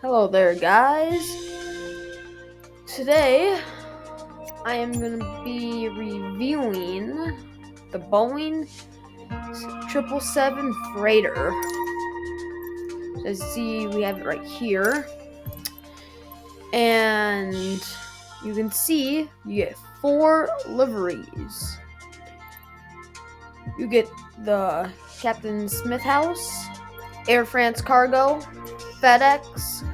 Hello there, guys. Today, I am going to be reviewing the Boeing 777 freighter. As you see, we have it right here. And you can see you get 4 liveries. You get the Captain Smith House, Air France Cargo, FedEx,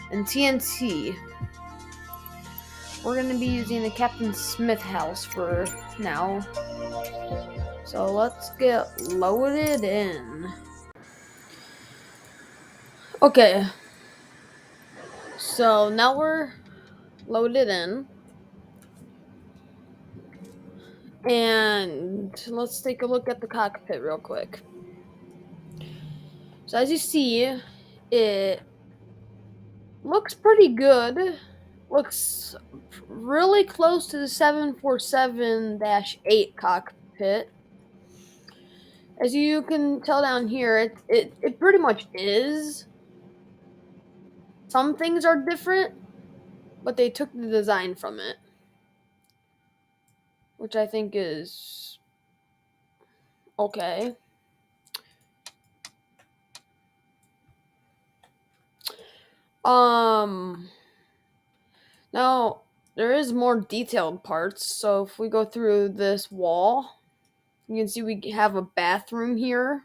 and TNT. We're going to be using the Captain Smith House for now. So let's get loaded in. Okay. So now we're loaded in. And let's take a look at the cockpit real quick. So as you see, it looks pretty good. Looks really close to the 747-8 cockpit. As you can tell down here, it pretty much is. Some things are different, but they took the design from it, which I think is okay. Now there is more detailed parts. So if we go through this wall, you can see we have a bathroom here,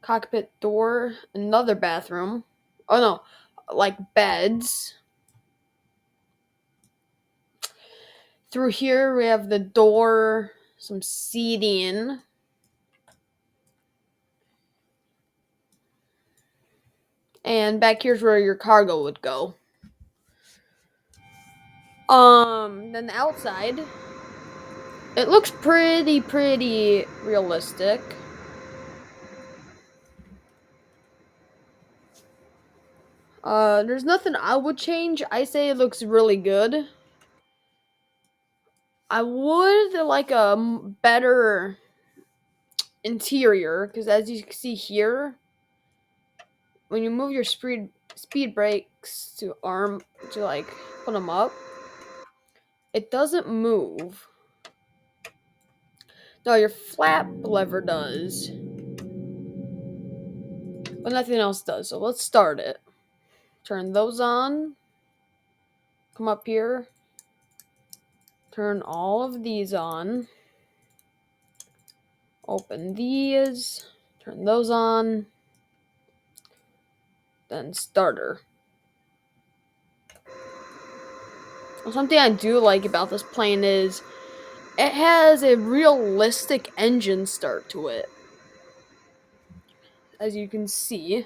cockpit door, another bathroom. Oh no, like beds. Through here we have the door, some seating. And back here's where your cargo would go. Then the outside, it looks pretty realistic. There's nothing I would change. I say it looks really good. I would like a better interior, because as you can see here, when you move your speed brakes to like put them up, it doesn't move. No, your flap lever does, but nothing else does. So let's start it. Turn those on. Come up here. Turn all of these on. Open these. Turn those on. Then starter. Something I do like about this plane is it has a realistic engine start to it. As you can see,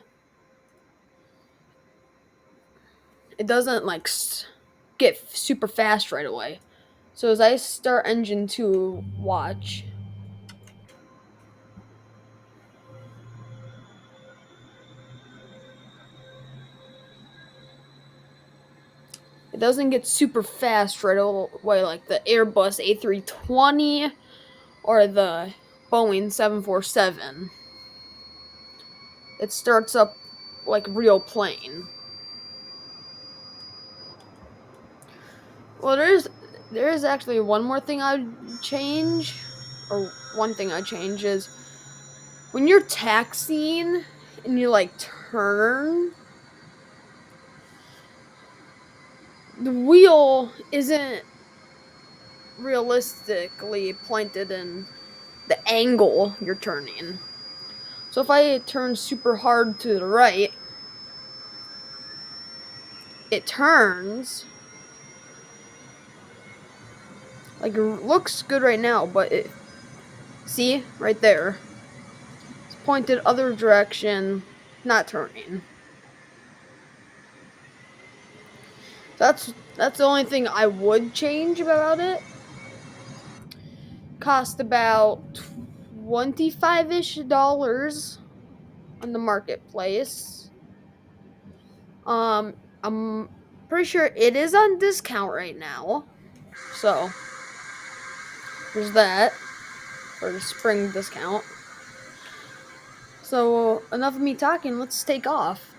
it doesn't like get super fast right away. So as I start engine 2, watch. It doesn't get super fast right away like the Airbus A320 or the Boeing 747. It starts up like real plane. Well, there is actually one more thing I'd change, or one thing I'd change is when you're taxiing and you like turn, the wheel isn't realistically pointed in the angle you're turning. So if I turn super hard to the right, it turns. Like, it looks good right now, but see, right there, it's pointed other direction, not turning. That's the only thing I would change about it. Cost about $25-ish on the marketplace. I'm pretty sure it is on discount right now. So there's that for the spring discount. So enough of me talking, let's take off.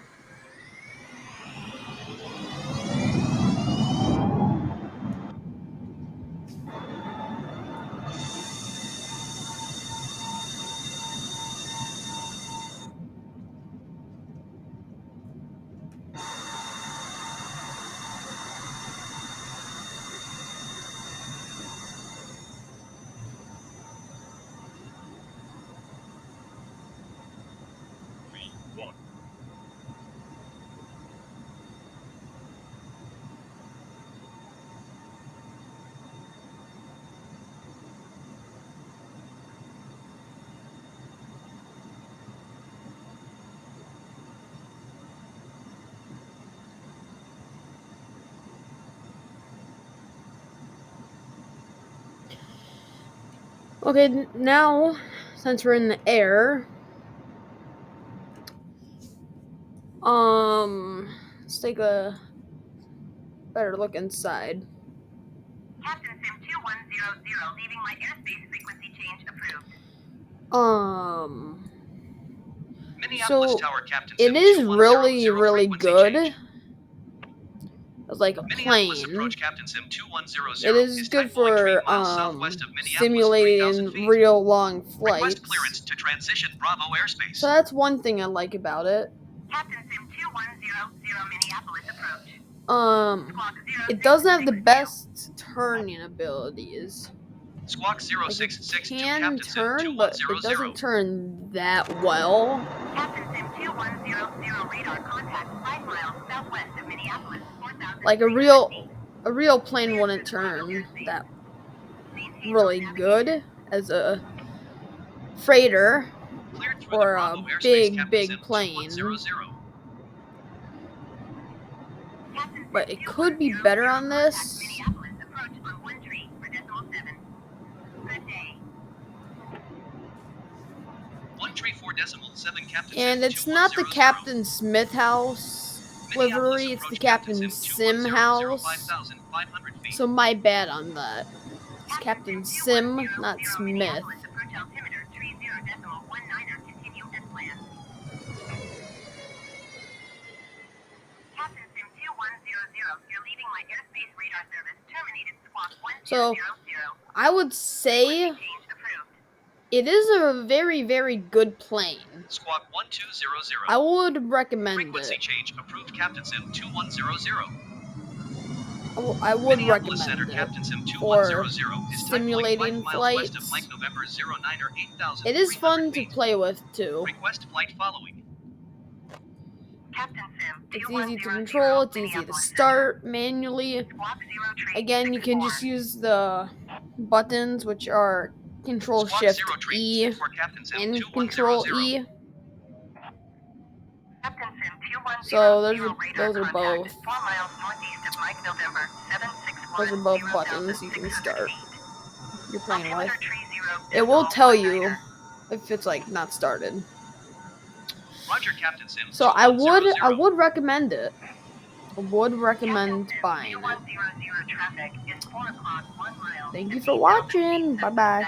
Okay, now since we're in the air, let's take a better look inside. Captain Sim 2100, leaving my airspace frequency change approved. So it is really, really good as like a plane. It is good for simulating real long flights. To transition Bravo airspace. So that's one thing I like about it. Captain Sim 2100, Minneapolis approach. It doesn't have the best turning abilities. Squawk Like it 0662 can Captain turn, Sim but 2100. it doesn't turn that well. Captain Sim 2100, radar contact 5 miles southwest of Minneapolis, 4,000 Like a real plane wouldn't turn that really good as a freighter or a big plane. But it could be better on this. Minneapolis approach on 13 for decimal 7. Good day. 134.7 Captain And it's not the Captain Smith house livery, it's the Captain Sim house. So my bad on that. It's Captain Sim, not Smith. Approach altimeter 30.19er, continue as planned. Captain Sim 2100, you're leaving my airspace radar service, terminated squawk 1200. So I would say it is a very, very good plane. Squawk 1200. I would recommend Frequency it. change approved. Captain Sim 2100. I would recommend it for simulating flights. It is fun to play with too. Request flight following. Captain Sim, it's easy to control, it's easy to start manually. Again, you can just use the buttons, which are Control Shift E and Control E. So those are both. Those are both buttons you can start your plane with. It will tell you if it's like not started. Roger, Captain Sim. So I would recommend it. I would recommend buying it. Thank you for watching. Bye bye.